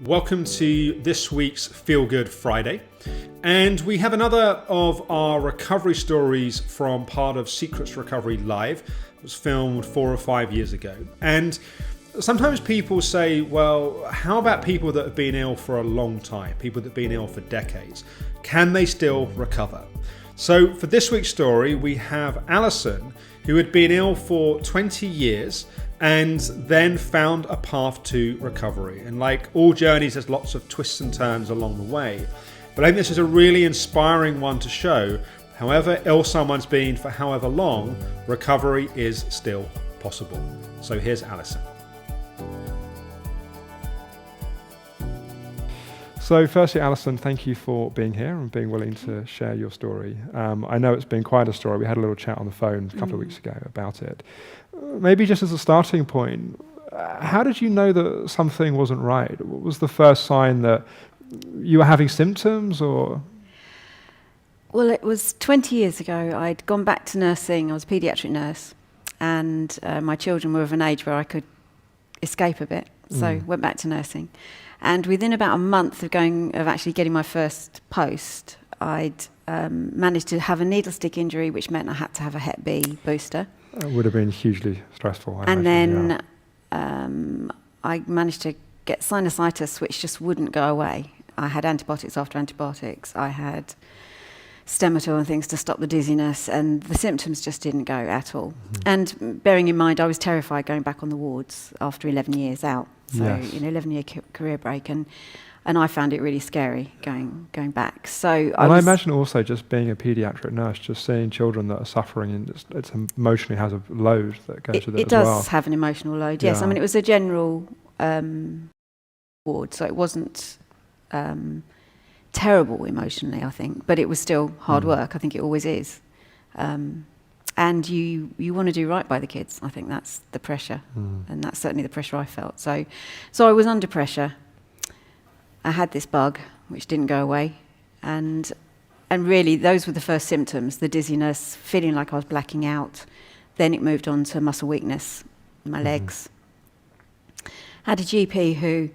Welcome to this week's Feel Good Friday. And we have another of our recovery stories from part of Secrets Recovery Live. It was filmed 4 or 5 years ago. And sometimes people say, well, how about people that have been ill for a long time, people that have been ill for decades? Can they still recover? So for this week's story, we have Alison, who had been ill for 20 years and then found a path to recovery. And like all journeys, there's lots of twists and turns along the way. But I think this is a really inspiring one to show, however ill someone's been for however long, recovery is still possible. So here's Alison. So firstly, Alison, thank you for being here and being willing to share your story. I know it's been quite a story. We had a little chat on the phone a couple of weeks ago about it. Maybe just as a starting point, how did you know that something wasn't right? What was the first sign that you were having symptoms or? Well, it was 20 years ago. I'd gone back to nursing. I was a paediatric nurse, and my children were of an age where I could escape a bit. So went back to nursing. And within about a month of actually getting my first post, I'd managed to have a needle stick injury, which meant I had to have a Hep B booster. It would have been hugely stressful. I managed to get sinusitis, which just wouldn't go away. I had antibiotics after antibiotics. I had Stematol and things to stop the dizziness, and the symptoms just didn't go at all. And bearing in mind, I was terrified going back on the wards after 11 years out. So, 11-year career break, and I found it really scary going back. So I imagine also just being a paediatric nurse, just seeing children that are suffering, and it's emotionally has a load that goes with it as well. It does have an emotional load, yes. I mean, it was a general ward, so it wasn't terrible emotionally, I think, but it was still hard work. I think it always is. And you want to do right by the kids. I think that's the pressure, and that's certainly the pressure I felt. So I was under pressure. I had this bug, which didn't go away, and really those were the first symptoms: the dizziness, feeling like I was blacking out. Then it moved on to muscle weakness in my legs. Had a GP who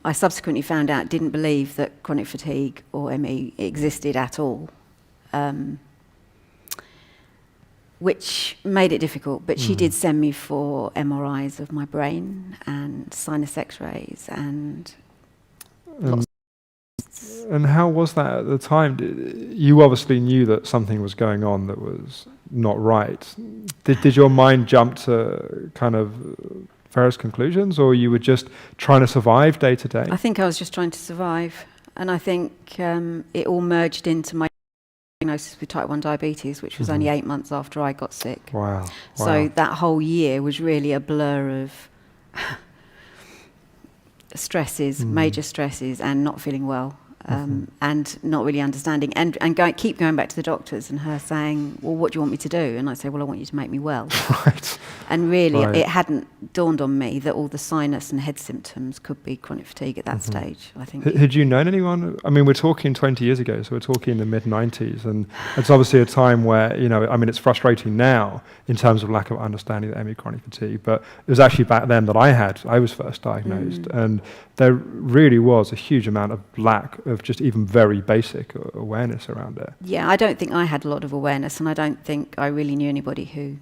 I subsequently found out didn't believe that chronic fatigue or ME existed at all. Which made it difficult, but she did send me for MRIs of my brain and sinus x-rays and lots. And how was that at the time? You obviously knew that something was going on that was not right. Did your mind jump to kind of various conclusions, or you were just trying to survive day to day? I think I was just trying to survive, and I think it all merged into my diagnosis with type 1 diabetes, which was only 8 months after I got sick. Wow. So that whole year was really a blur of stresses, major stresses, and not feeling well, and not really understanding, and keep going back to the doctors and her saying, well, what do you want me to do? And I say, well, I want you to make me well. Right. And really, it hadn't dawned on me that all the sinus and head symptoms could be chronic fatigue at that stage, I think. Had you known anyone? I mean, we're talking 20 years ago, so we're talking in the mid-90s, and it's obviously a time where, it's frustrating now in terms of lack of understanding the ME chronic fatigue, but it was actually back then that I was first diagnosed, and there really was a huge amount of lack of just even very basic awareness around it. Yeah, I don't think I had a lot of awareness, and I don't think I really knew anybody who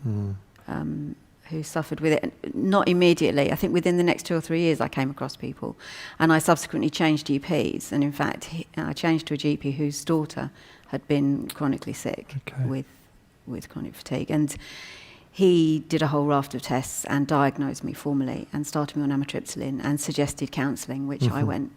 suffered with it. Not immediately. I think within the next 2 or 3 years I came across people, and I subsequently changed GPs, and in fact I changed to a GP whose daughter had been chronically sick with chronic fatigue, and he did a whole raft of tests and diagnosed me formally and started me on amitriptyline and suggested counselling, which I went,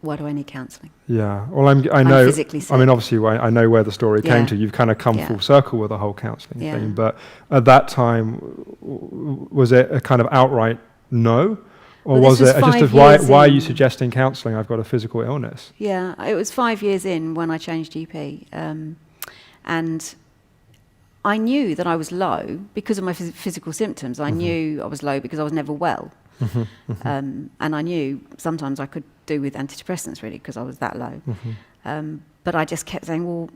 why do I need counselling? Yeah, well, I know. I'm physically sick. I mean, obviously, I know where the story came to. You've kind of come full circle with the whole counselling thing. But at that time, was it a kind of outright no, or was it just why are you suggesting counselling? I've got a physical illness. Yeah, it was 5 years in when I changed GP, and I knew that I was low because of my physical symptoms. I knew I was low because I was never well. And I knew sometimes I could do with antidepressants, really, because I was that low. But I just kept saying, well,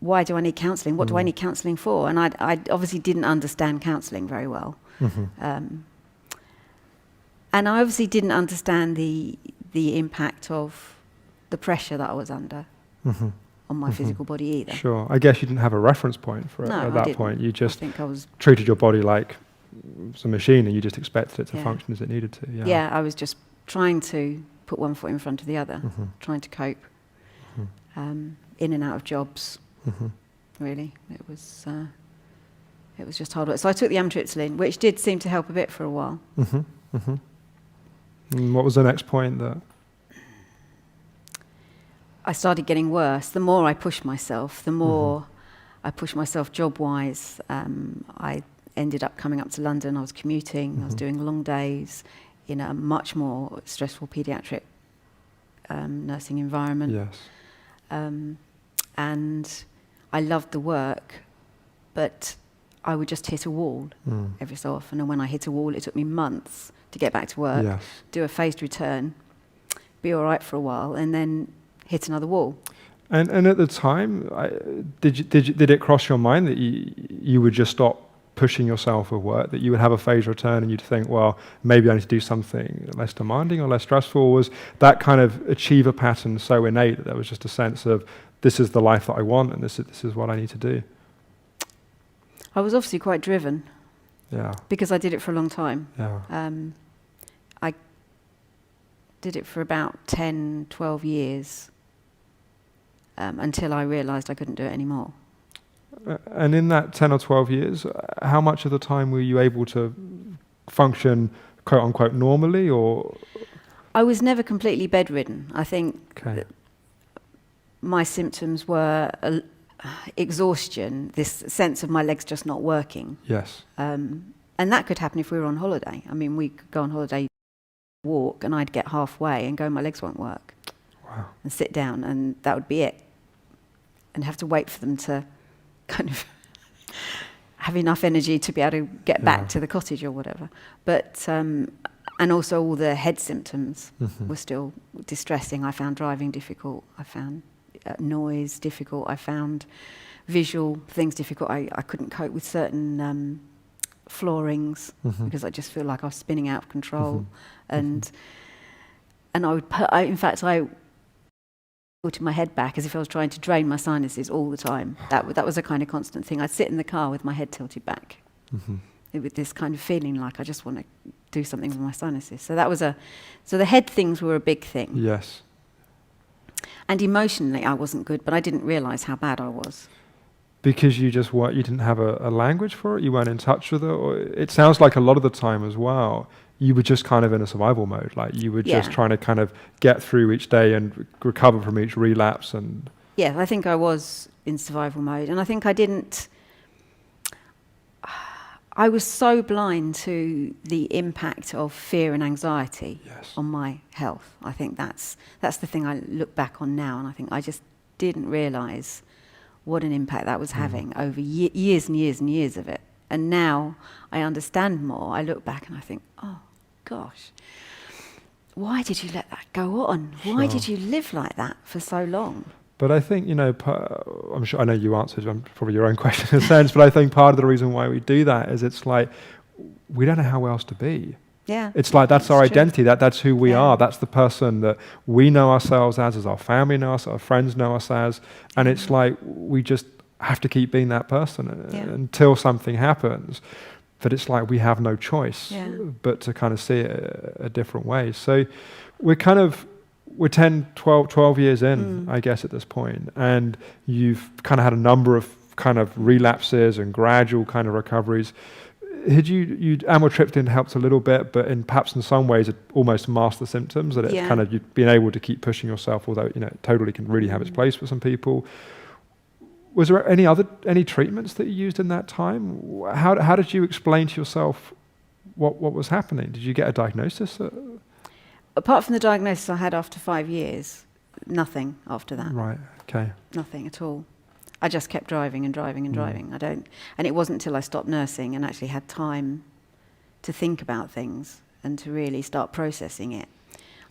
why do I need counselling? What do I need counselling for? And I obviously didn't understand counselling very well. And I obviously didn't understand the impact of the pressure that I was under on my physical body either. Sure. I guess you didn't have a reference point for it No, at I that didn't. point. You just I think I was treated your body like a machine, and you just expected it to Yeah. function as it needed to. Yeah. yeah, I was just trying to put one foot in front of the other, trying to cope, in and out of jobs. Really, it was just hard work. So I took the amitriptyline, which did seem to help a bit for a while. And what was the next point that? I started getting worse. The more I pushed myself, the more I pushed myself job-wise. I ended up coming up to London. I was commuting. I was doing long days in a much more stressful paediatric nursing environment. Yes. And I loved the work, but I would just hit a wall every so often. And when I hit a wall, it took me months to get back to work, Yes. do a phased return, be all right for a while, and then hit another wall. And at the time, did it cross your mind that you would just stop pushing yourself with work, that you would have a phase return and you'd think, well, maybe I need to do something less demanding or less stressful? Was that kind of achiever pattern so innate that there was just a sense of, this is the life that I want and this is what I need to do? I was obviously quite driven Yeah. because I did it for a long time. Yeah. I did it for about 10, 12 years until I realised I couldn't do it anymore. And in that 10 or 12 years, how much of the time were you able to function, quote unquote, normally, or? I was never completely bedridden. I think Okay. my symptoms were exhaustion, this sense of my legs just not working. Yes. And that could happen if we were on holiday. I mean, we could go on holiday, walk, and I'd get halfway and go, my legs won't work. Wow. And sit down, and that would be it. And have to wait for them to kind of have enough energy to be able to get back to the cottage or whatever. But, and also all the head symptoms were still distressing. I found driving difficult. I found noise difficult. I found visual things difficult. I couldn't cope with certain floorings because I just feel like I was spinning out of control. And I would in fact, I put my head back as if I was trying to drain my sinuses all the time. That was a kind of constant thing. I'd sit in the car with my head tilted back with this kind of feeling like I just want to do something with my sinuses. So the head things were a big thing. Yes. And emotionally I wasn't good, but I didn't realise how bad I was. Because you didn't have a language for it, you weren't in touch with it, or it sounds like a lot of the time as well, you were just kind of in a survival mode, like you were just trying to kind of get through each day and recover from each relapse. And yeah, I think I was in survival mode, and I think I was so blind to the impact of fear and anxiety on my health. I think that's the thing I look back on now, and I think I just didn't realise what an impact that was having over years and years and years of it. And now I understand more. I look back and I think, oh gosh, why did you let that go on? Why did you live like that for so long? But I think, I'm sure, I know you answered probably your own question in a sense, but I think part of the reason why we do that is it's like, we don't know how else to be. Yeah. It's like, that's our true. identity, that's who we are, that's the person that we know ourselves as our family know us, our friends know us as, and it's like, we just have to keep being that person until something happens. But it's like we have no choice but to kind of see it a different way. So we're 10, 12 years in, I guess, at this point, and you've kind of had a number of kind of relapses and gradual kind of recoveries. Had you amitriptyline helped a little bit, but perhaps in some ways it almost masked the symptoms, that it's kind of you've been able to keep pushing yourself, although it totally can really have its place for some people. Was there any treatments that you used in that time? How did you explain to yourself what was happening? Did you get a diagnosis? Apart from the diagnosis I had after 5 years, nothing after that. Right. Okay. Nothing at all. I just kept driving and driving and driving. And it wasn't until I stopped nursing and actually had time to think about things and to really start processing it.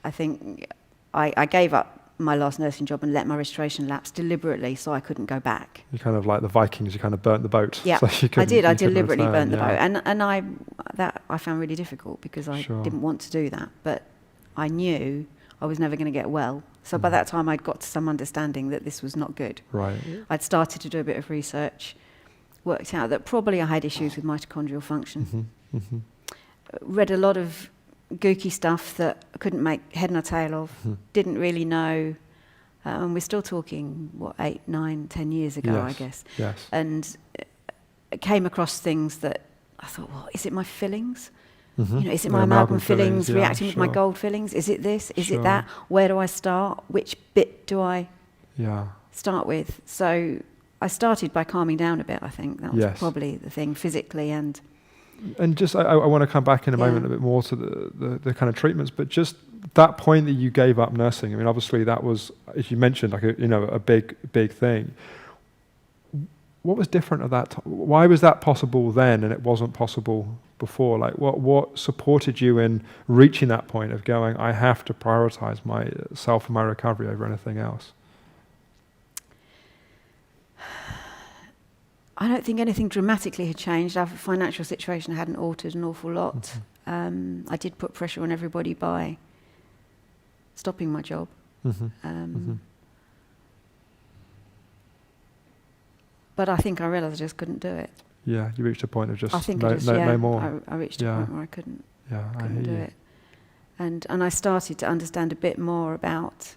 I think I gave up my last nursing job and let my registration lapse deliberately so I couldn't go back. You kind of like the Vikings, you kind of burnt the boat. Yeah, So I did. I deliberately burnt the boat. And that I found really difficult because I Sure. didn't want to do that. But I knew I was never going to get well. So by that time, I'd got to some understanding that this was not good. Right. I'd started to do a bit of research, worked out that probably I had issues with mitochondrial function. Read a lot of gooky stuff that I couldn't make head nor tail of, didn't really know. And we're still talking, 8, 9, 10 years ago, I guess. Yes. And came across things that I thought, well, is it my fillings? Is it my amalgam fillings reacting with my gold fillings? Is it this? Is it that? Where do I start? Which bit do I start with? So I started by calming down a bit, I think. That was probably the thing, physically and... And just, I want to come back in a moment a bit more to the kind of treatments, but just that point that you gave up nursing, I mean, obviously that was, as you mentioned, like a big thing. What was different at that time? Why was that possible then and it wasn't possible before? Like, what supported you in reaching that point of going, I have to prioritize myself and my recovery over anything else? I don't think anything dramatically had changed. Our financial situation hadn't altered an awful lot. I did put pressure on everybody by stopping my job. But I think I realised I just couldn't do it. Yeah, you reached a point of just no more. I reached a point where I couldn't I do hear it. And I started to understand a bit more about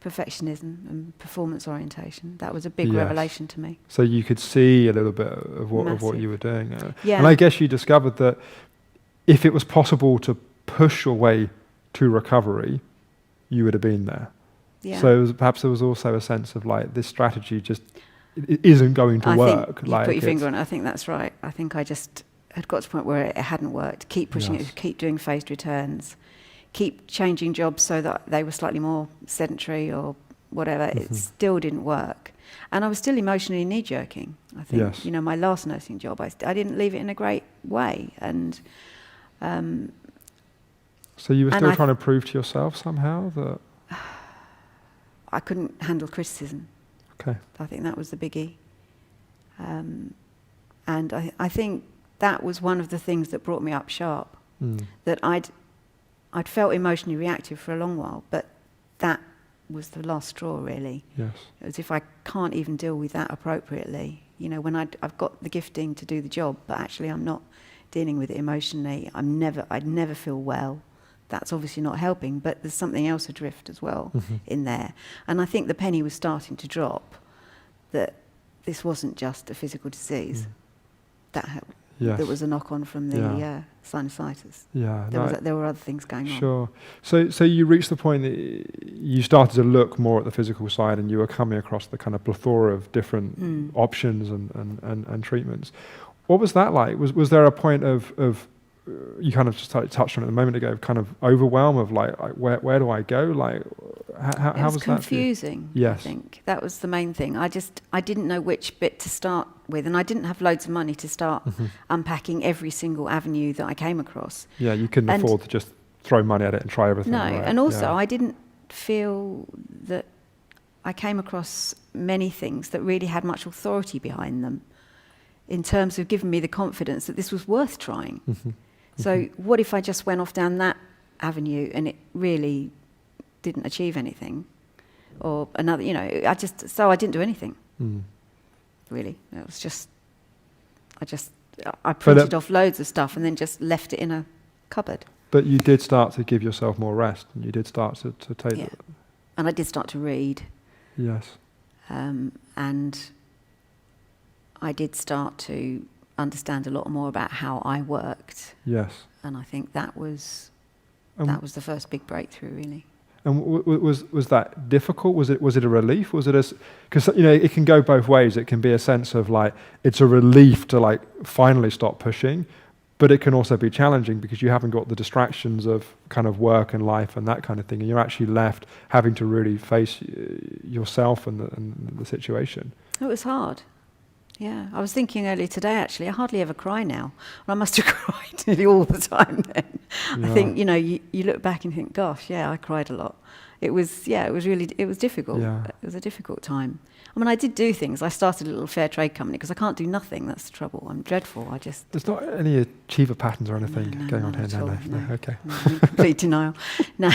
perfectionism and performance orientation. That was a big revelation to me. So you could see a little bit of what you were doing. Yeah. And I guess you discovered that if it was possible to push your way to recovery, you would have been there. Yeah. So perhaps there was also a sense of like this strategy just it isn't going to work. Think you put your finger on it. I think that's right. I think I just had got to a point where it hadn't worked. Keep pushing it, keep doing phased returns, keep changing jobs so that they were slightly more sedentary or whatever. It still didn't work. And I was still emotionally knee-jerking, I think. Yes. My last nursing job, I didn't leave it in a great way. And so you were still trying to prove to yourself somehow that... I couldn't handle criticism. Okay. I think that was the biggie. And I think that was one of the things that brought me up sharp. That I'd felt emotionally reactive for a long while, but that was the last straw, really. Yes. It was if I can't even deal with that appropriately, when I've got the gifting to do the job, but actually I'm not dealing with it emotionally. I'd never feel well. That's obviously not helping, but there's something else adrift as well in there. And I think the penny was starting to drop, that this wasn't just a physical disease. That helped. Yes. There was a knock-on from the sinusitis. Yeah, There were other things going on. Sure. So you reached the point that you started to look more at the physical side, and you were coming across the kind of plethora of different options and treatments. What was that like? Was there a point of you kind of just touched on it a moment ago, kind of overwhelm of like where do I go? Like how was that? It was confusing. Yes. I think that was the main thing. I didn't know which bit to start with, and I didn't have loads of money to start unpacking every single avenue that I came across. Yeah, you couldn't afford to just throw money at it and try everything. No, right? and also I didn't feel that I came across many things that really had much authority behind them in terms of giving me the confidence that this was worth trying. So what if I just went off down that avenue and it really didn't achieve anything? Or another, I didn't do anything. Really. It was just, I printed off loads of stuff and then just left it in a cupboard. But you did start to give yourself more rest, and you did start to take it. And I did start to read. Yes. And I did start to understand a lot more about how I worked. Yes. And I think that was the first big breakthrough, really. And was that difficult? Was it a relief? Was it because it can go both ways. It can be a sense of like it's a relief to like finally stop pushing, but it can also be challenging because you haven't got the distractions of kind of work and life and that kind of thing, and you're actually left having to really face yourself and the situation. It was hard. Yeah, I was thinking earlier today, actually, I hardly ever cry now. I must have cried nearly all the time then. I think, you look back and think, gosh, yeah, I cried a lot. It was difficult. Yeah. It was a difficult time. I mean, I did do things. I started a little fair trade company because I can't do nothing. That's the trouble. I'm dreadful. There's not any achiever patterns or anything going on here. No. Okay. No, I'm in complete denial. No.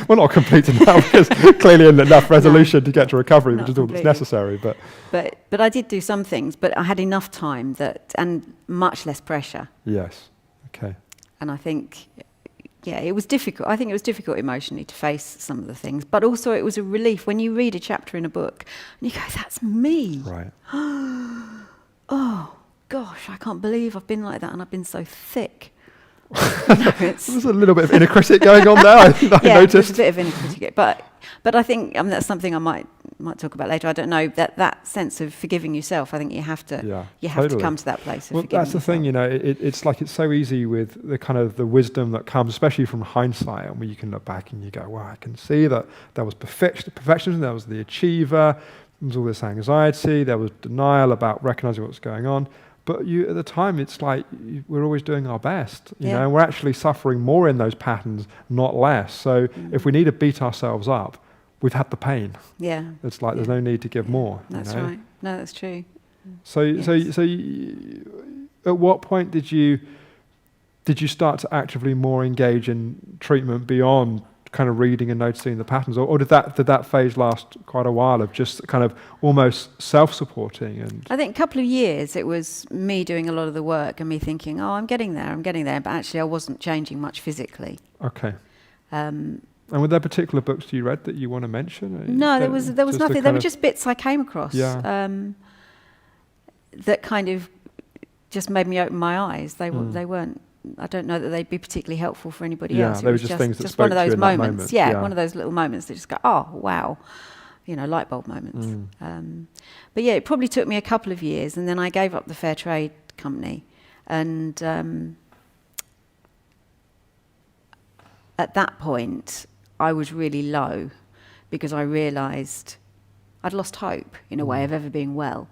Well, not complete denial, because clearly enough resolution to get to recovery, which is all that's necessary. But I did do some things, but I had enough time and much less pressure. Yes. Okay. And I think, it was difficult. I think it was difficult emotionally to face some of the things, but also it was a relief when you read a chapter in a book and you go, that's me. Right. Oh, gosh, I can't believe I've been like that and I've been so thick. There's a little bit of inner critic going on there, I noticed. There's a bit of inner critic. But I think that's something I might talk about later. I don't know, that sense of forgiving yourself, I think you have to to come to that place of forgiving that's the yourself. thing, it's like it's so easy with the kind of the wisdom that comes, especially from hindsight, and where you can look back and you go, wow, I can see that there was perfectionism, there was the achiever, there was all this anxiety, there was denial about recognizing what's going on. But at the time, it's like we're always doing our best, you know, and we're actually suffering more in those patterns, not less. So if we need to beat ourselves up, we've had the pain. Yeah. It's like there's no need to give more. That's right. No, that's true. So at what point did you start to actively more engage in treatment beyond kind of reading and noticing the patterns, or did that phase last quite a while of just kind of almost self-supporting? And I think a couple of years it was me doing a lot of the work and me thinking, I'm getting there, but actually I wasn't changing much physically. Okay. And were there particular books you read that you want to mention? No, there was nothing. There were just bits I came across that kind of just made me open my eyes. They weren't. I don't know that they'd be particularly helpful for anybody else. They were just things that just spoke one of those to you in that moments. moment. One of those little moments that just go, oh wow, light bulb moments. But it probably took me a couple of years, and then I gave up the fair trade company, and at that point I was really low because I realised I'd lost hope in a way of ever being well.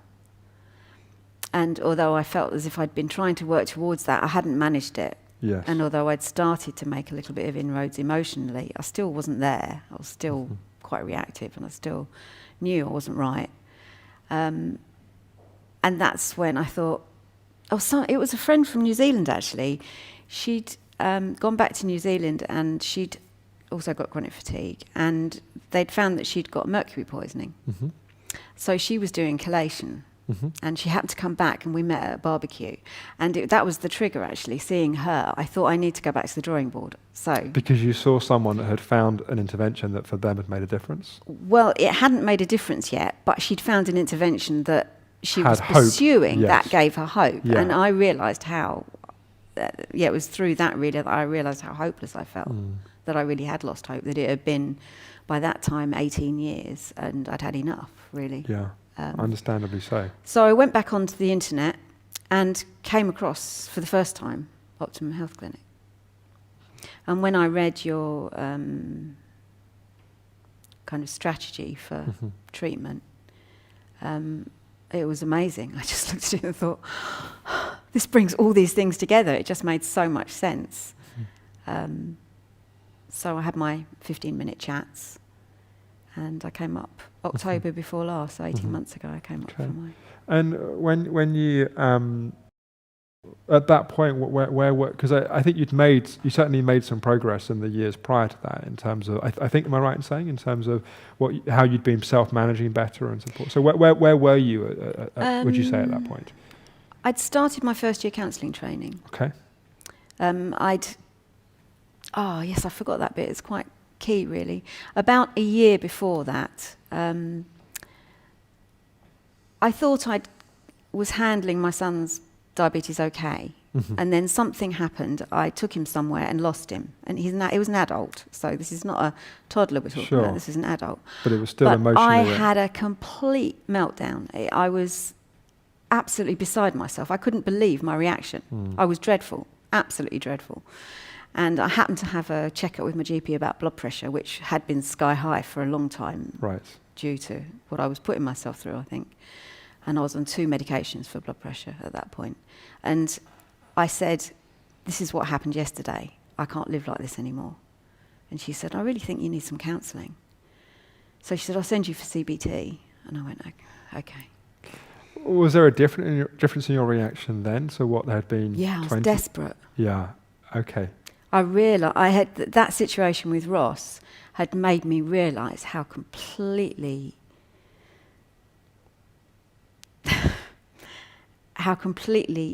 And although I felt as if I'd been trying to work towards that, I hadn't managed it. Yes. And although I'd started to make a little bit of inroads emotionally, I still wasn't there. I was still quite reactive, and I still knew I wasn't right. And that's when I thought, it was a friend from New Zealand, actually. She'd gone back to New Zealand, and she'd also got chronic fatigue, and they'd found that she'd got mercury poisoning. Mm-hmm. So she was doing chelation. Mm-hmm. And she happened to come back, and we met at a barbecue. And that was the trigger, actually, seeing her. I thought I need to go back to the drawing board. Because you saw someone that had found an intervention that for them had made a difference? Well, it hadn't made a difference yet, but she'd found an intervention that she was pursuing that gave her hope. Yeah. And I realised how, it was through that really that I realised how hopeless I felt, that I really had lost hope, that it had been, by that time, 18 years, and I'd had enough, really. Yeah. Understandably so. So I went back onto the internet and came across, for the first time, Optimum Health Clinic. And when I read your kind of strategy for treatment, it was amazing. I just looked at it and thought, this brings all these things together. It just made so much sense. So I had my 15-minute chats. And I came up October before last, so 18 months ago, I came up for mine. And when you, at that point, where because I think you certainly made some progress in the years prior to that in terms of, I think, am I right in saying, in terms of how you'd been self-managing better and support? So where were you, would you say, at that point? I'd started my first year counselling training. Okay. Yes, I forgot that bit. It's quite key, really. About a year before that, I thought I was handling my son's diabetes okay, and then something happened. I took him somewhere and lost him, and he was an adult, so this is not a toddler we're talking about, this is an adult. But it was still emotional. I had a complete meltdown. I was absolutely beside myself. I couldn't believe my reaction. I was dreadful, absolutely dreadful. And I happened to have a checkup with my GP about blood pressure, which had been sky high for a long time, due to what I was putting myself through, I think. And I was on 2 medications for blood pressure at that point. And I said, this is what happened yesterday. I can't live like this anymore. And she said, I really think you need some counselling. So she said, I'll send you for CBT. And I went, okay. Was there a difference in your reaction then? So what there had been? Yeah, I was 20? desperate. Yeah, okay. I realised I had that situation with Ross had made me realise how completely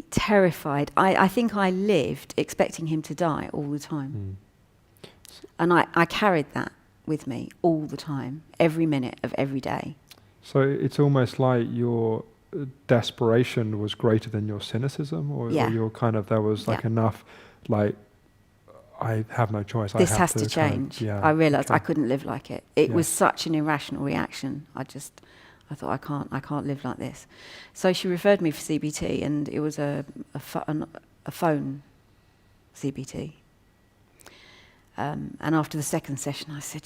terrified. I think I lived expecting him to die all the time. And I carried that with me all the time, every minute of every day. So it's almost like your desperation was greater than your cynicism, or your kind of, there was like enough, like, I have no choice. This has to change. I realised I couldn't live like it. It was such an irrational reaction. I thought, I can't live like this. So she referred me for CBT, and it was a phone CBT. And after the second session, I said,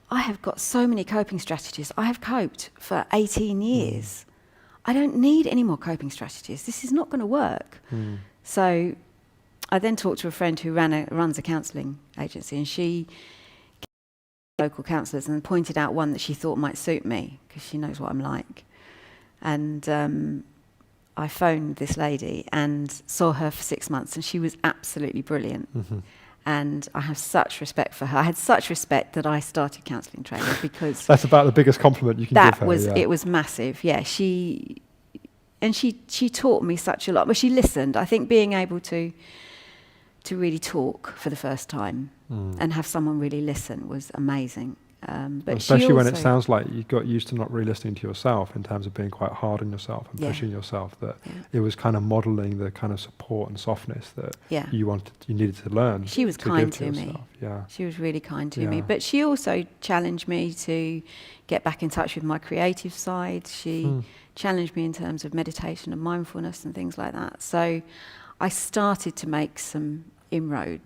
I have got so many coping strategies. I have coped for 18 years. I don't need any more coping strategies. This is not going to work. So I then talked to a friend who runs a counselling agency, and she local counsellors and pointed out one that she thought might suit me because she knows what I'm like. And I phoned this lady and saw her for 6 months, and she was absolutely brilliant. And I have such respect for her. I had such respect that I started counselling training because that's about the biggest compliment you can give her. It was massive. Yeah, she taught me such a lot. But she listened. I think being able to really talk for the first time and have someone really listen was amazing. But especially when it sounds like you got used to not really listening to yourself in terms of being quite hard on yourself and pushing yourself, that it was kind of modelling the kind of support and softness that you needed to learn. She was kind to me. Yeah. She was really kind to me. But she also challenged me to get back in touch with my creative side. She challenged me in terms of meditation and mindfulness and things like that. So I started to make some inroad.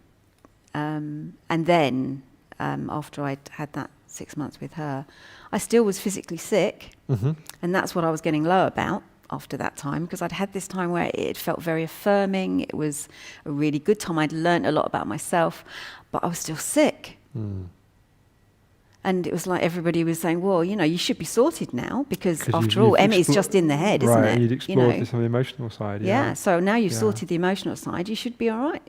And then after I'd had that 6 months with her, I still was physically sick, and that's what I was getting low about after that time, because I'd had this time where it felt very affirming. It was a really good time. I'd learnt a lot about myself, but I was still sick. And it was like everybody was saying, well, you should be sorted now, because after all, ME is just in the head, isn't it? Right, you'd explored some of the emotional side. Yeah, so now you've sorted the emotional side, you should be all right.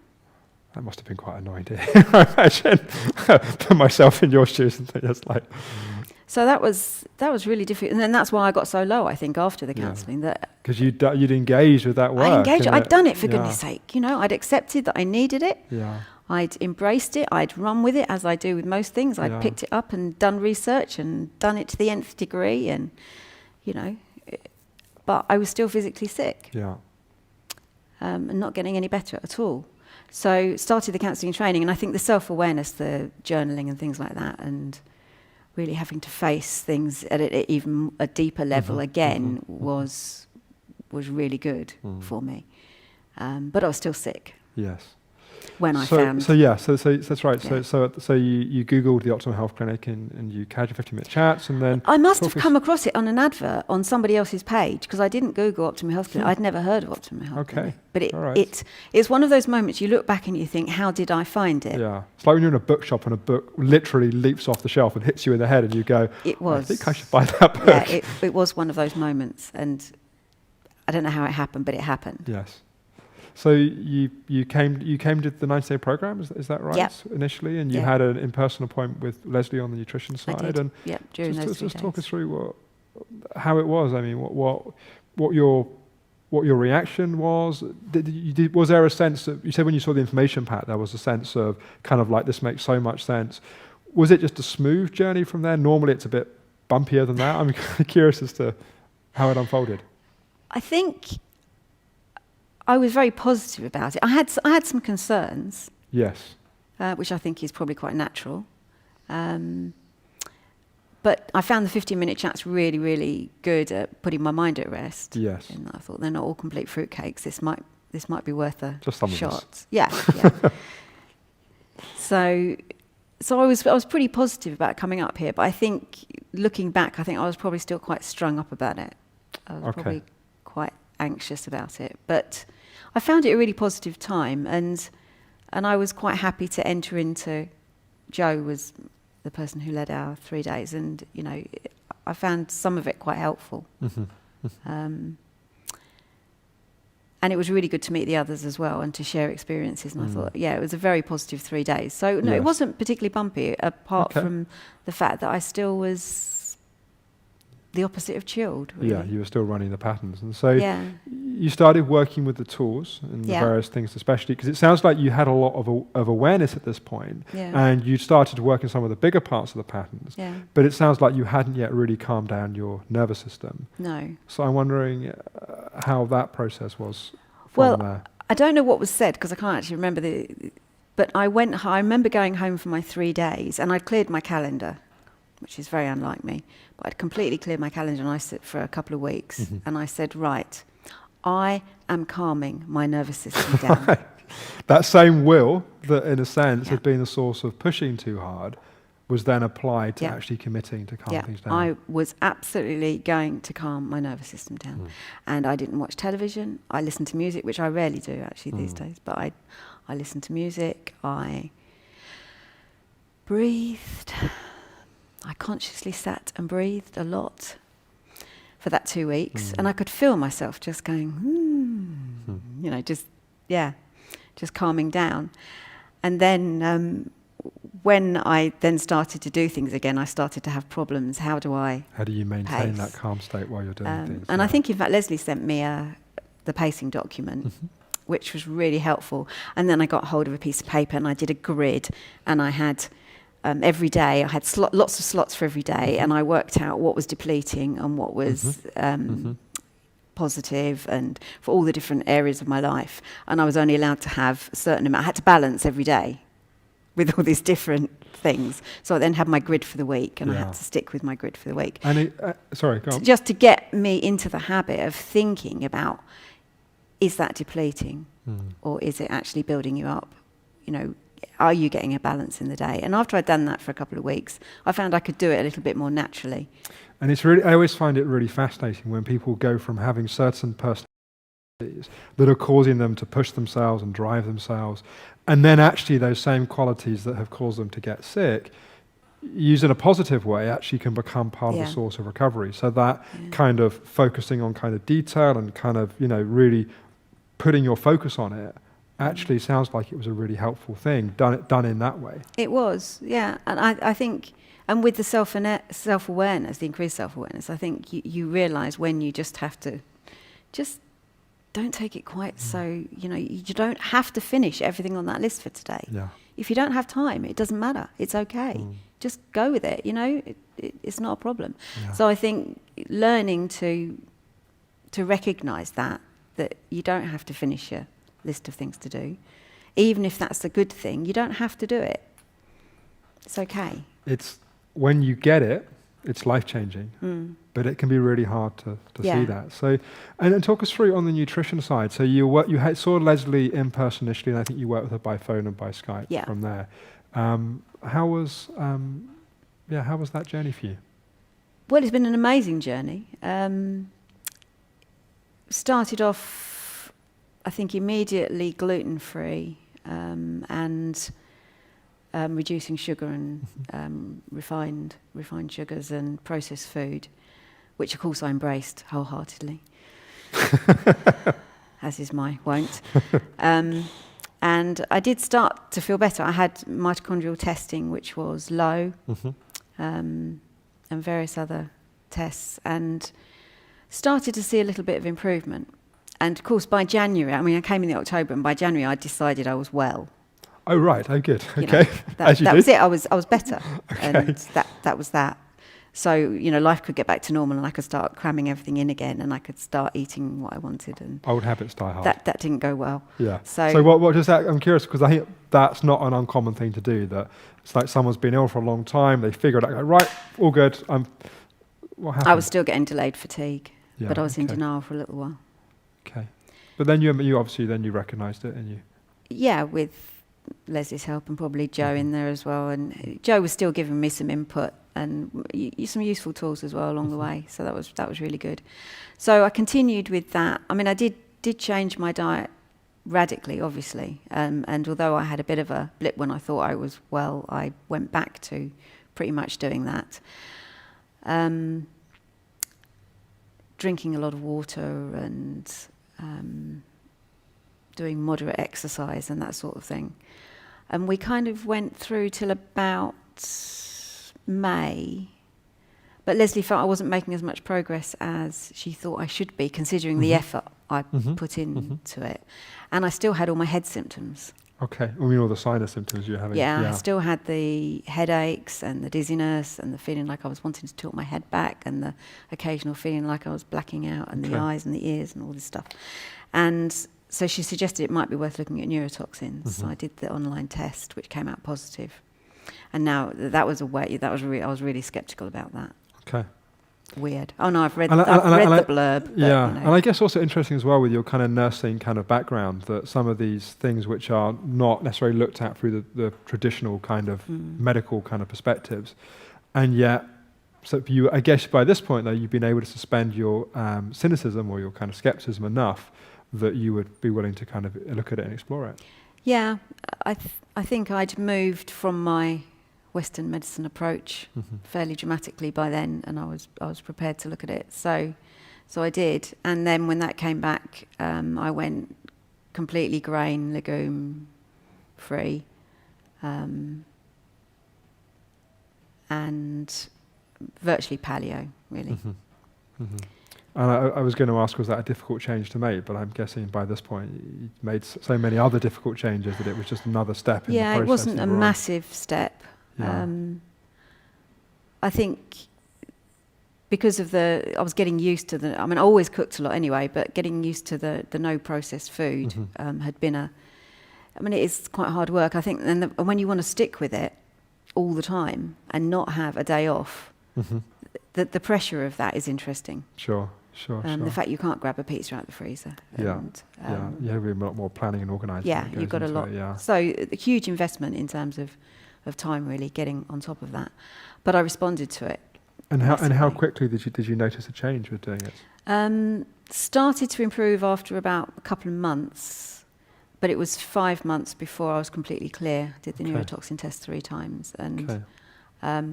That must have been quite annoying to hear, I imagine. Put myself in your shoes and think that's like... So that was really difficult. And then that's why I got so low, I think, after the counselling. Because you'd engaged with that work. I'd done it, for goodness sake. I'd accepted that I needed it. Yeah. I'd embraced it. I'd run with it, as I do with most things. I'd picked it up and done research and done it to the nth degree. And, but I was still physically sick. Yeah. And not getting any better at all. So started the counselling training, and I think the self-awareness, the journaling and things like that, and really having to face things at even a deeper level again was really good for me. But I was still sick. Yes. When I found... So that's right. Yeah. So you Googled the Optimal Health Clinic and you had your 15-minute chats, and then... I must have come across it on an advert on somebody else's page, because I didn't Google Optimal Health Clinic. I'd never heard of Optimal Health Clinic. But it's one of those moments you look back and you think, how did I find it? Yeah. It's like when you're in a bookshop and a book literally leaps off the shelf and hits you in the head and you go, I think I should buy that book. Yeah, it was one of those moments, and I don't know how it happened, but it happened. Yes. So you came to the 90-day program, is that right? Yep. Initially, and you had an in-person appointment with Leslie on the nutrition side. I did. And during those 3 days. Just talk us through how it was. I mean, what your reaction was. Was there a sense that you said when you saw the information pack there was a sense of kind of like, this makes so much sense? Was it just a smooth journey from there? Normally it's a bit bumpier than that. I'm curious as to how it unfolded. I think I was very positive about it. I had some concerns. Yes. Which I think is probably quite natural. But I found the 15-minute chats really, really good at putting my mind at rest. Yes. And I thought, they're not all complete fruitcakes. This might be worth a just some shot. Of us. Yeah. So I was pretty positive about coming up here. But I think, looking back, I was probably still quite strung up about it. I was probably quite anxious about it. But I found it a really positive time, and And I was quite happy to enter into, Joe was the person who led our 3 days, and, you know, I found some of it quite helpful. And it was really good to meet the others as well and to share experiences. And I thought, yeah, it was a very positive 3 days. So, no, it wasn't particularly bumpy, apart from the fact that I still was the opposite of chilled, really. Yeah, you were still running the patterns. And so you started working with the tools and the various things, especially because it sounds like you had a lot of awareness at this point, and you started to work in some of the bigger parts of the patterns. Yeah. But it sounds like you hadn't yet really calmed down your nervous system. No. So I'm wondering how that process was Well, from there. I don't know what was said because I can't actually remember but I remember going home for my 3 days, and I'd cleared my calendar, which is very unlike me, but I'd completely cleared my calendar, and I sit for a couple of weeks, and I said, right, I am calming my nervous system down. That same will that, in a sense, had been a source of pushing too hard was then applied to actually committing to calm things down. I was absolutely going to calm my nervous system down. And I didn't watch television. I listened to music, which I rarely do actually these days, but I listened to music. I breathed. I consciously sat and breathed a lot for that 2 weeks. And I could feel myself just going, you know, just calming down. And then when I then started to do things again, I started to have problems. How do you maintain pace? that calm state while you're doing things? And I think, in fact, Leslie sent me the pacing document, which was really helpful. And then I got hold of a piece of paper and I did a grid, and I had every day, I had lots of slots for every day, and I worked out what was depleting and what was positive, and for all the different areas of my life. And I was only allowed to have a certain amount. I had to balance every day with all these different things. So I then had my grid for the week, and I had to stick with my grid for the week. And sorry, go on. Just to get me into the habit of thinking about, is that depleting, or is it actually building you up? You know, are you getting a balance in the day? And after I'd done that for a couple of weeks, I found I could do it a little bit more naturally. And it's really, I always find it really fascinating when people go from having certain personalities that are causing them to push themselves and drive themselves, and then actually those same qualities that have caused them to get sick, used in a positive way, actually can become part of the source of recovery. So that kind of focusing on kind of detail and kind of, you know, really putting your focus on it actually sounds like it was a really helpful thing, done in that way. It was, yeah. And I think, and with the self-awareness, the increased self-awareness, I think you realise when you just have to, just don't take it quite so, you know, you don't have to finish everything on that list for today. Yeah. If you don't have time, it doesn't matter. It's okay. Just go with it, you know, it's not a problem. Yeah. So I think learning to recognise that you don't have to finish your list of things to do. Even if that's a good thing, you don't have to do it. It's okay. It's when you get it, it's life-changing, but it can be really hard to see that. So, and talk us through on the nutrition side. So you saw Leslie in person initially, and I think you worked with her by phone and by Skype from there. How was that journey for you? Well, it's been an amazing journey. Started off, I think, immediately gluten-free and reducing sugar and refined sugars and processed food, which of course I embraced wholeheartedly, as is my wont. And I did start to feel better. I had mitochondrial testing, which was low, and various other tests, and started to see a little bit of improvement. And of course, by January, I mean, I came in October, and by January, I decided I was well. Oh, right. Oh, good. You Okay. know, that was it. I was better. Okay. And that was that. So, you know, life could get back to normal, and I could start cramming everything in again, and I could start eating what I wanted. And old habits die hard. That didn't go well. Yeah. So what does that? I'm curious because I think that's not an uncommon thing to do. That it's like someone's been ill for a long time. They figure it out. Go, right, all good. What happened? I was still getting delayed fatigue, Yeah, but I was in okay. denial for a little while. Okay. But then you obviously you recognised it, and you. Yeah, with Leslie's help and probably Joe in there as well. And Joe was still giving me some input and some useful tools as well along the way. So that was really good. So I continued with that. I mean, I did change my diet radically, obviously. And although I had a bit of a blip when I thought I was well, I went back to pretty much doing that. Drinking a lot of water and doing moderate exercise and that sort of thing. And we kind of went through till about May. But Leslie felt I wasn't making as much progress as she thought I should be, considering the effort I put into it. And I still had all my head symptoms. Okay. I mean, all the sinus symptoms you're having. Yeah, I still had the headaches and the dizziness and the feeling like I was wanting to tilt my head back and the occasional feeling like I was blacking out and the eyes and the ears and all this stuff. And so she suggested it might be worth looking at neurotoxins. So I did the online test, which came out positive. And now that was I was really sceptical about that. Okay. Weird. Oh no, I've read the blurb. But, yeah, you know. and I guess also interesting as well with your kind of nursing kind of background, that some of these things which are not necessarily looked at through the traditional kind of medical kind of perspectives, and yet, so you, I guess by this point though, you've been able to suspend your cynicism or your kind of skepticism enough that you would be willing to kind of look at it and explore it. Yeah, I think I'd moved from my Western medicine approach fairly dramatically by then, and I was prepared to look at it. So I did, and then when that came back, I went completely grain, legume free, and virtually paleo, really. And I was going to ask, was that a difficult change to make? But I'm guessing by this point you made so many other difficult changes that it was just another step in the process. Yeah, it wasn't a massive step. Yeah. I think because of I was getting used to I mean, I always cooked a lot anyway, but getting used to the no processed food had been I mean, it is quite hard work, I think, and when you want to stick with it all the time and not have a day off, the pressure of that is interesting. Sure. The fact you can't grab a pizza out of the freezer. And, you have a lot more planning and organising. Yeah, you've got a lot. So a huge investment in terms of time, really, getting on top of that. But I responded to it. And how quickly did you notice a change with doing it? Started to improve after about a couple of months, but it was 5 months before I was completely clear. Did the neurotoxin test 3 times, and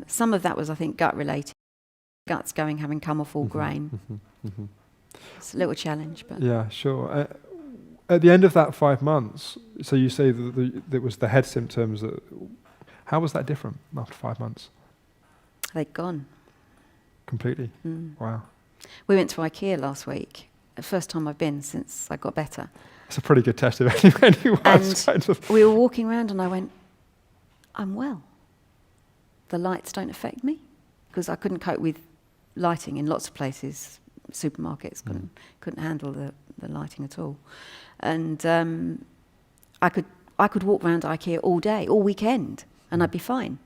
some of that was, I think, gut related. Guts having come off all grain. It's a little challenge, but yeah, sure. At the end of that 5 months, so you say that it was the head symptoms. How was that different after 5 months? They'd gone completely. Wow. We went to IKEA last week. The first time I've been since I got better. It's a pretty good test of anyone. And we were walking around, and I went, "I'm well. The lights don't affect me," because I couldn't cope with lighting in lots of places. Supermarkets couldn't handle the lighting at all, and I could walk around IKEA all day, all weekend, and I'd be fine.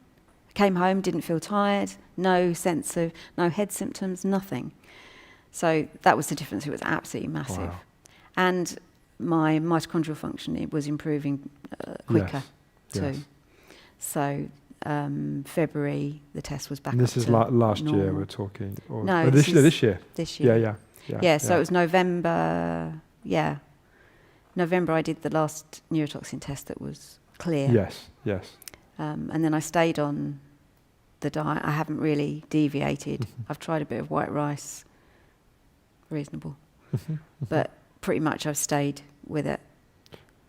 I came home, didn't feel tired, no head symptoms, nothing. So that was the difference. It was absolutely massive. Wow. And my mitochondrial function was improving quicker too. Yes. So February, the test was back. And this up is to last normal. year we're talking? Or No, this year. This year. Yeah. So it was November. Yeah, November. I did the last neurotoxin test that was clear. Yes. And then I stayed on the diet. I haven't really deviated. I've tried a bit of white rice, reasonable, but pretty much I've stayed with it.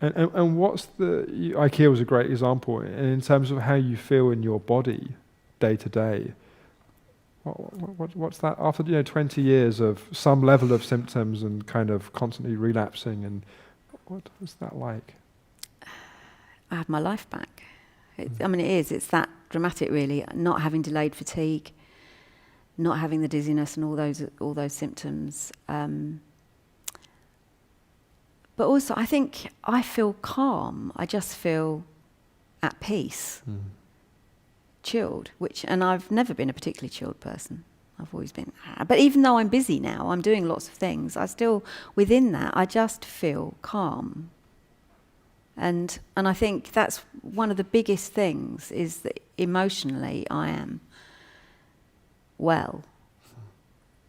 And what's IKEA was a great example in terms of how you feel in your body day to day. What's that after 20 years of some level of symptoms and kind of constantly relapsing, and what was that like? I have my life back. I mean, it is. It's that dramatic, really. Not having delayed fatigue, not having the dizziness and all those symptoms. But also, I think I feel calm. I just feel at peace, chilled. And I've never been a particularly chilled person. I've always been. But even though I'm busy now, I'm doing lots of things. I still, within that, I just feel calm. And I think that's one of the biggest things, is that emotionally I am well.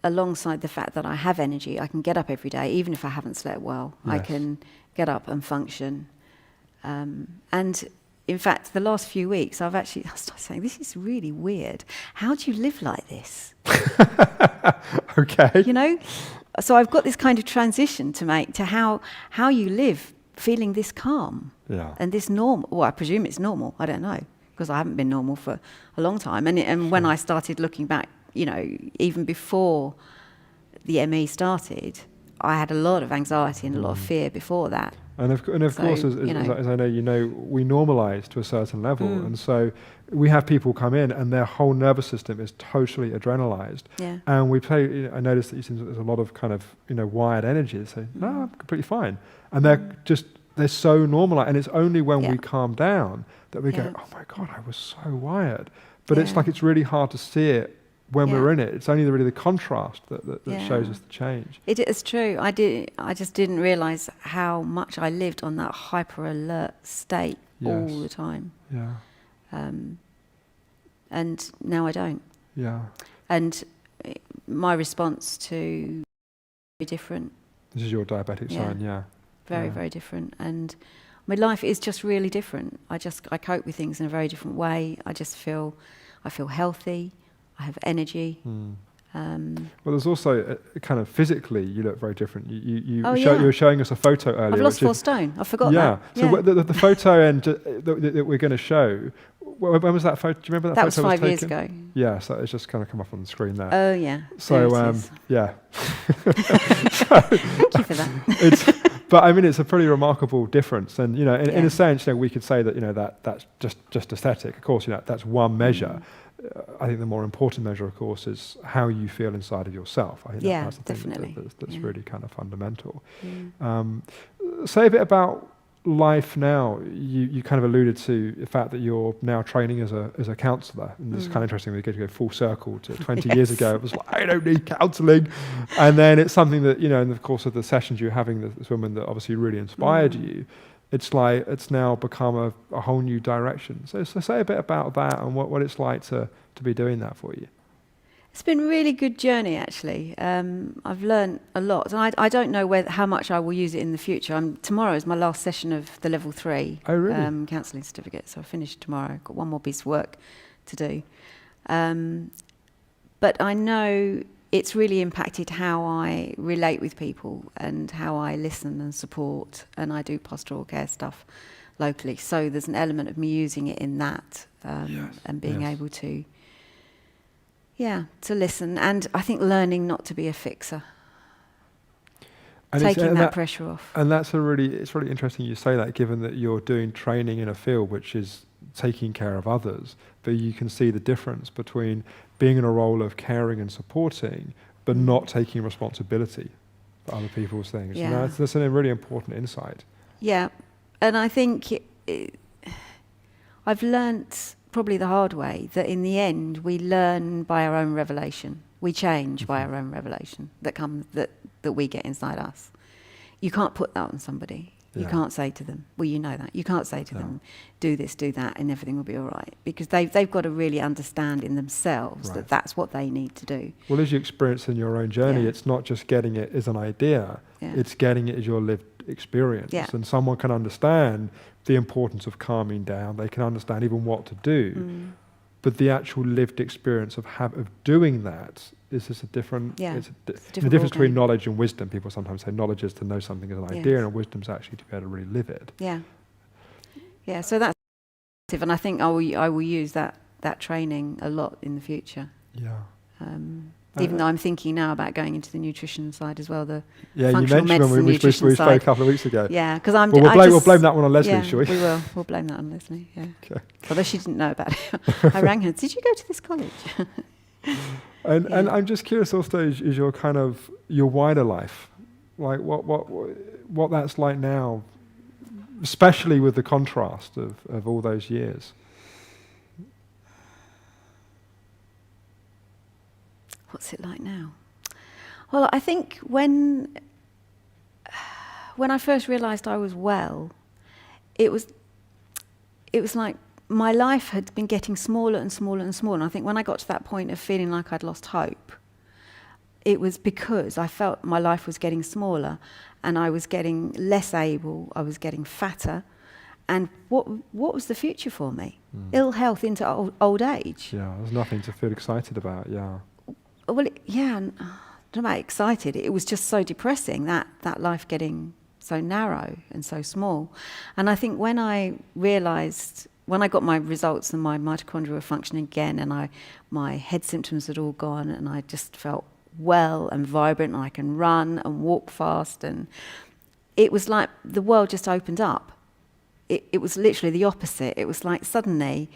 alongside the fact that I have energy, I can get up every day, even if I haven't slept well. I Yes. can get up and function. And in fact, the last few weeks, I started saying, this is really weird. How do you live like this? Okay. You know? So I've got this kind of transition to make to how you live feeling this calm Yeah. and this normal. Well, I presume it's normal. I don't know, because I haven't been normal for a long time. And when I started looking back, you know, even before the ME started, I had a lot of anxiety and a lot of fear before that. And of So, course, as I know, you know, we normalise to a certain level, and so we have people come in, and their whole nervous system is totally adrenalised. Yeah. And we play. You know, I noticed that there's a lot of kind of wired energy. They say, "No, I'm completely fine," and they're so normal. And it's only when we calm down that we go, "Oh my God, I was so wired." But it's like it's really hard to see it when we're in it. It's only really the contrast that shows us the change. It is true. I just didn't realise how much I lived on that hyper alert state all the time. Yeah. And now I don't. Yeah. And my response to be different. This is your diabetic sign. Yeah. Very, very different. And my life is just really different. I cope with things in a very different way. I feel healthy. I have energy. Well, there's also a kind of physically, you look very different. You were showing us a photo earlier. I've lost 4 stone. I forgot that. Yeah. So the photo that we're going to show, when was that photo? Do you remember that photo? That was 5 years taken? ago. Yeah, so it's just kind of come up on the screen there. Oh, yeah. So, yeah. Thank you for that. But I mean, it's a pretty remarkable difference. And, you know, in a sense, we could say that, that's just aesthetic. Of course, that's one measure. I think the more important measure, of course, is how you feel inside of yourself. I think that's the definitely. thing that's really kind of fundamental. Say a bit about life now. You kind of alluded to the fact that you're now training as a counsellor, and it's kind of interesting. We get to go full circle to 20 years ago. It was like, I don't need counselling, and then it's something that in the course of the sessions you're having, this woman that obviously really inspired you. It's like it's now become a whole new direction. So say a bit about that and what it's like to be doing that for you. It's been a really good journey, actually. I've learned a lot. And I don't know how much I will use it in the future. Tomorrow is my last session of the level 3 counselling certificate. So I finish tomorrow. I've got one more piece of work to do. But I know it's really impacted how I relate with people and how I listen and support, and I do pastoral care stuff locally. So there's an element of me using it in that and being able to listen. And I think learning not to be a fixer, and taking that pressure off. And it's really interesting you say that, given that you're doing training in a field which is taking care of others, but you can see the difference between being in a role of caring and supporting, but not taking responsibility for other people's things. Yeah. That's a really important insight. Yeah, and I think I've learnt probably the hard way that in the end we learn by our own revelation. We change by our own revelation that we get inside us. You can't put that on somebody. You can't say to them, well, you know that. You can't say to them, do this, do that, and everything will be all right. Because they've got to really understand in themselves that that's what they need to do. Well, as you experience in your own journey, it's not just getting it as an idea, it's getting it as your lived experience. Yeah. And someone can understand the importance of calming down. They can understand even what to do. But the actual lived experience of doing that is just a different. It's the difference between knowledge and wisdom. People sometimes say knowledge is to know something as an idea, and wisdom is actually to be able to really live it. Yeah. So that's, and I think I will use that training a lot in the future. Yeah. Even though I'm thinking now about going into the nutrition side as well, the you functional mentioned when we spoke a couple of weeks ago. Yeah, because we'll blame that one on Leslie, shall we? We will. We'll blame that on Leslie. Yeah. Okay. Although she didn't know about it, I rang her. Did you go to this college? And I'm just curious also is your kind of your wider life, like what that's like now, especially with the contrast of all those years. What's it like now? Well, I think when I first realised I was well, it was like my life had been getting smaller and smaller and smaller. And I think when I got to that point of feeling like I'd lost hope, it was because I felt my life was getting smaller and I was getting less able, I was getting fatter. And what was the future for me? Ill health into old age. Yeah, there's nothing to feel excited about, yeah. Well, I don't know about excited. It was just so depressing, that life getting so narrow and so small. And I think when I realised, when I got my results and my mitochondria were functioning again and my head symptoms had all gone and I just felt well and vibrant and I can run and walk fast, and it was like the world just opened up. It was literally the opposite. It was like suddenly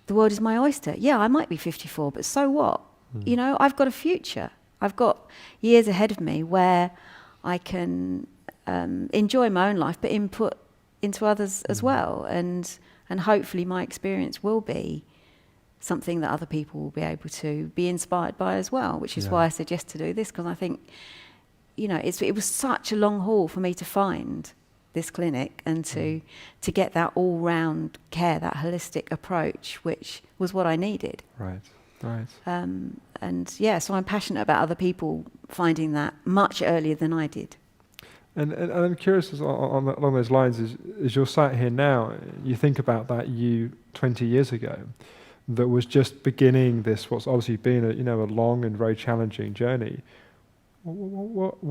the world is my oyster. Yeah, I might be 54, but so what? You know, I've got a future. I've got years ahead of me where I can enjoy my own life, but input into others as well. And hopefully my experience will be something that other people will be able to be inspired by as well, which is why I said yes to do this, because I think, you know, it was such a long haul for me to find this clinic and to get that all-round care, that holistic approach, which was what I needed. Right. And yeah, so I'm passionate about other people finding that much earlier than I did. And I'm curious along those lines, as you're sat here now, you think about that you 20 years ago that was just beginning this, what's obviously been a long and very challenging journey. What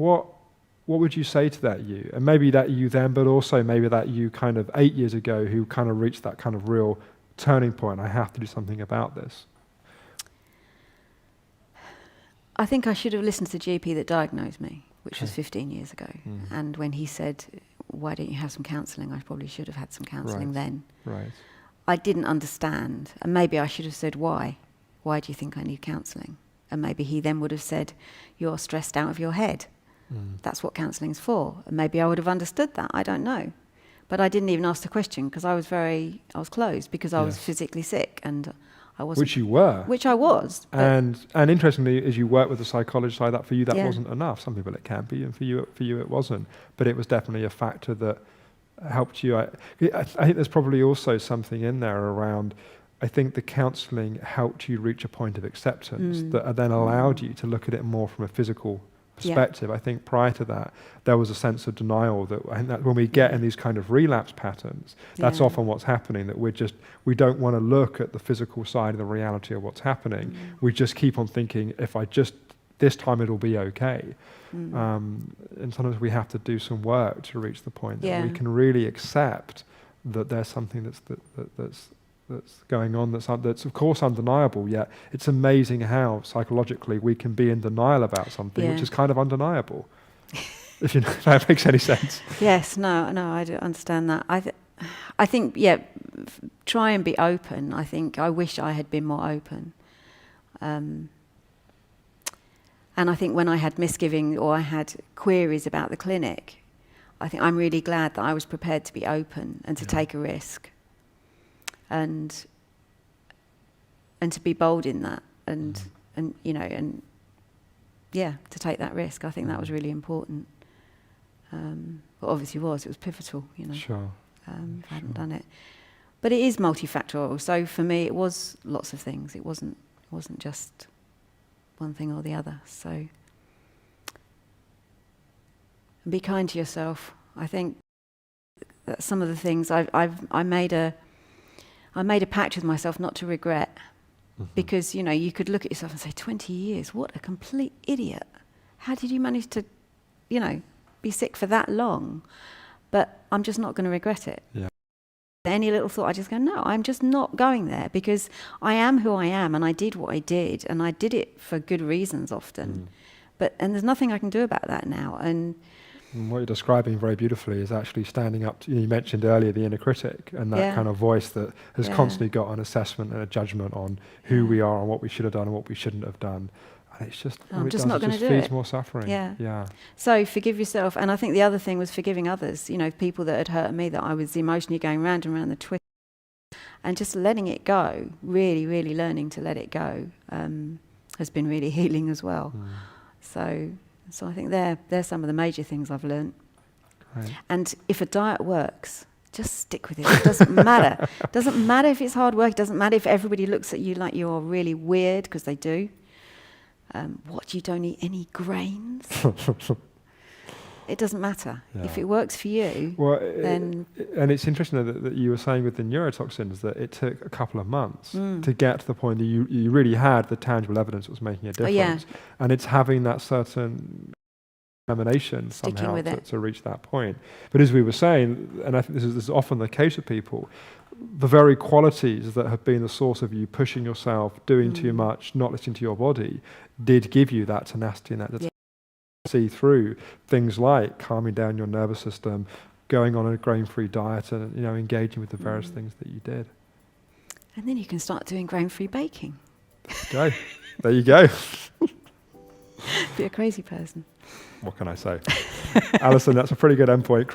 would you say to that you? And maybe that you then, but also maybe that you kind of 8 years ago who kind of reached that kind of real turning point, I have to do something about this. I think I should have listened to the GP that diagnosed me, which was 15 years ago. And when he said, why don't you have some counselling? I probably should have had some counselling then. Right. I didn't understand. And maybe I should have said, why? Why do you think I need counselling? And maybe he then would have said, you're stressed out of your head. That's what counselling's for. And maybe I would have understood that. I don't know. But I didn't even ask the question because I was closed because I was physically sick and I wasn't. Which you were. Which I was. And interestingly, as you work with the psychologist side, that for you that wasn't enough. Some people it can be, and for you it wasn't. But it was definitely a factor that helped you. I think there's probably also something in there around. I think the counselling helped you reach a point of acceptance that then allowed you to look at it more from a physical perspective. I think prior to that, there was a sense of denial that, I think that when we get in these kind of relapse patterns, that's often what's happening, that we don't want to look at the physical side of the reality of what's happening. We just keep on thinking, this time it'll be okay. And sometimes we have to do some work to reach the point that we can really accept that there's something that's going on that's of course undeniable, yet it's amazing how psychologically we can be in denial about something which is kind of undeniable. If that makes any sense. Yes, no, I do understand that. I think, try and be open. I think I wish I had been more open. And I think when I had misgiving or I had queries about the clinic, I think I'm really glad that I was prepared to be open and to take a risk. And to be bold in that, and to take that risk. I think that was really important. But obviously, it was pivotal. Sure. If I hadn't done it, but it is multifactorial. So for me, it was lots of things. It wasn't just one thing or the other. So be kind to yourself. I think that some of the things I made a pact with myself not to regret, because you could look at yourself and say, 20 years, what a complete idiot. How did you manage to, be sick for that long? But I'm just not going to regret it. Yeah. Any little thought, I just go, no, I'm just not going there, because I am who I am and I did what I did and I did it for good reasons often. And there's nothing I can do about that now. And what you're describing very beautifully is actually standing up to, you mentioned earlier the inner critic and that kind of voice that has constantly got an assessment and a judgment on who we are and what we should have done and what we shouldn't have done. And it's just, I'm just not going to do it. It feeds more suffering. Yeah. So forgive yourself. And I think the other thing was forgiving others, people that had hurt me, that I was emotionally going round and round the twist, and just letting it go, really, really learning to let it go, has been really healing as well. So I think they're some of the major things I've learnt. Right. And if a diet works, just stick with it. It doesn't matter. It doesn't matter if it's hard work. It doesn't matter if everybody looks at you like you're really weird, because they do. what, you don't eat any grains? It doesn't matter. If it works for you, then... And it's interesting that you were saying with the neurotoxins that it took a couple of months to get to the point that you really had the tangible evidence that was making a difference. And it's having that certain determination somehow to reach that point. But as we were saying, and I think this is often the case with people, the very qualities that have been the source of you pushing yourself, doing too much, not listening to your body, did give you that tenacity and that determination. See through things like calming down your nervous system, going on a grain-free diet, and engaging with the various things that you did. And then you can start doing grain-free baking. Go. There you go. Be a crazy person. What can I say? Alison, that's a pretty good endpoint.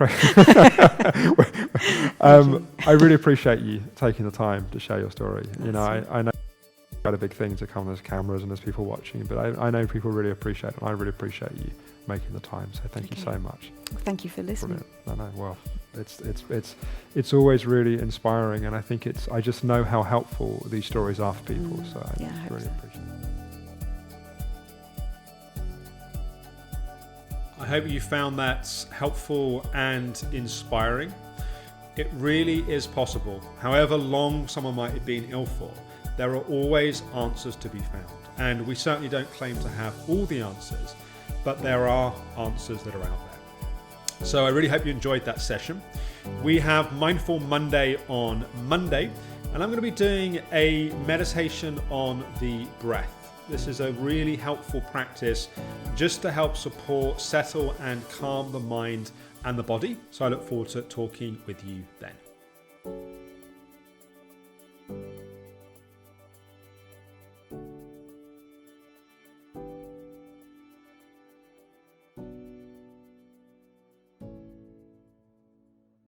I really appreciate you taking the time to share your story. I know quite a big thing to come. There's cameras and there's people watching, but I know people really appreciate it, and I really appreciate you making the time. So thank you so much. Thank you for listening. Brilliant. Well, it's always really inspiring, and I think I just know how helpful these stories are for people. So I really appreciate it. I hope you found that helpful and inspiring. It really is possible. However long someone might have been ill for, there are always answers to be found. And we certainly don't claim to have all the answers, but there are answers that are out there. So I really hope you enjoyed that session. We have Mindful Monday on Monday, and I'm going to be doing a meditation on the breath. This is a really helpful practice just to help support, settle, and calm the mind and the body. So I look forward to talking with you then.